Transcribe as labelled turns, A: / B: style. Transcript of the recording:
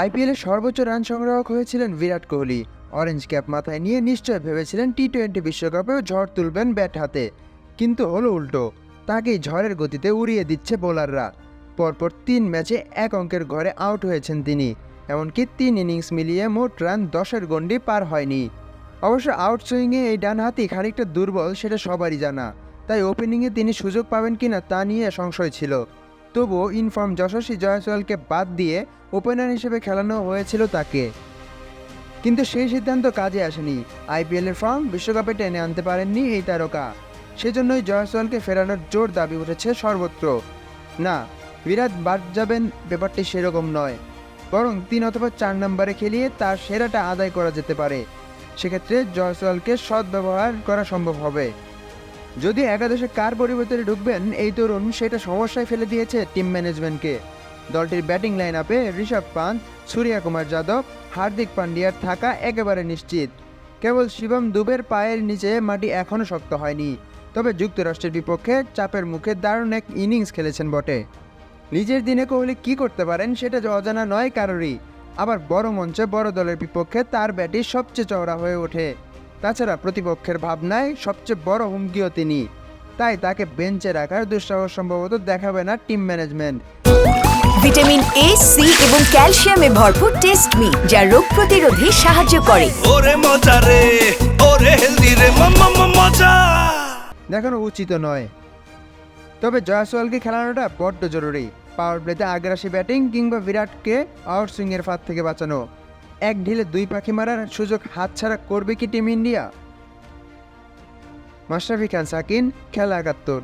A: আইপিএলের সর্বোচ্চ রান সংগ্রাহক হয়েছিলেন বিরাট কোহলি। অরেঞ্জ ক্যাপ মাথায় নিয়ে নিশ্চয় ভেবেছিলেন টি-20 বিশ্বকাপেও ঝড় তুলবেন ব্যাট হাতে, কিন্তু হলো উল্টো। তাকেই ঝড়ের গতিতে উড়িয়ে দিচ্ছে বোলাররা। পরপর 3 ম্যাচে 1 অঙ্কের ঘরে আউট হয়েছেন তিনি। এমনকি 3 ইনিংস মিলিয়ে মোট রান 10-এর গণ্ডি পার হয়নি। অবশ্য আউটসুইংয়ে এই ডানহাতি খানিকটা দুর্বল সেটা সবারই জানা, তাই ওপেনিংয়ে তিনি সুযোগ পাবেন কিনা তা নিয়ে সংশয় ছিল। তবুও ইনফর্ম যশস্বী জয়সওয়ালকে বাদ দিয়ে ওপেনার হিসেবে খেলানো হয়েছিল তাকে, কিন্তু সেই সিদ্ধান্ত কাজে আসেনি। আইপিএলের ফর্ম বিশ্বকাপে টেনে আনতে পারেননি এই তারকা। সেজন্যই জয়সওয়ালকে ফেরানোর জোর দাবি উঠেছে সর্বত্র। না, বিরাট বাদ যাবেন ব্যাপারটি সেরকম নয়, বরং 3 অথবা 4 নম্বরে খেলিয়ে তার সেরাটা আদায় করা যেতে পারে। সেক্ষেত্রে জয়সওয়ালকে সদ্ব্যবহার করা সম্ভব হবে। যদি একাদশে কার পরিবর্তনে ঢুকবেন এই তরুণ, সেটা সমস্যায় ফেলে দিয়েছে টিম ম্যানেজমেন্টকে। দলটির ব্যাটিং লাইন আপে ঋষভ পান্থ, সূর্যা কুমার যাদব, হার্দিক পান্ডিয়ার থাকা একেবারে নিশ্চিত। কেবল শিবম দুবের পায়ের নিচে মাটি এখনও শক্ত হয়নি। তবে যুক্তরাষ্ট্রের বিপক্ষে চাপের মুখে দারুণ এক ইনিংস খেলেছেন বটে। নিজের দিনে কোহলি কী করতে পারেন সেটা অজানা নয় কারোরই। আবার বড় মঞ্চে বড় দলের বিপক্ষে তার ব্যাটই সবচেয়ে চওড়া হয়ে ওঠে। তাছাড়া প্রতিপক্ষের ভাবনায় সবচেয়ে বড় হুমকিও তিনি। তাই তাকে বেঞ্চে রাখার দুঃসাহস সম্ভবত দেখাবে না team management.
B: Vitamin A, C এবং ক্যালসিয়ামে ভরপুর টেস্ট মি, যা রোগ প্রতিরোধে সাহায্য করে।
C: ওরে মজা রে, ওরে হেলদি রে, মজা।
A: দেখানো উচিত নয়, তবে জয়সওয়ালকে খেলানোটা বড্ড জরুরি। পাওয়ার প্লেতে আগ্রাসী ব্যাটিং কিংবা বিরাটকে আউটসুইংয়ের ফাঁদ থেকে বাঁচানো। এক ঢিলে 2 পাখি মারার সুযোগ হাতছাড়া করবে কি টিম ইন্ডিয়া? মাশরাফি খান, সাকিন, খেলা 71।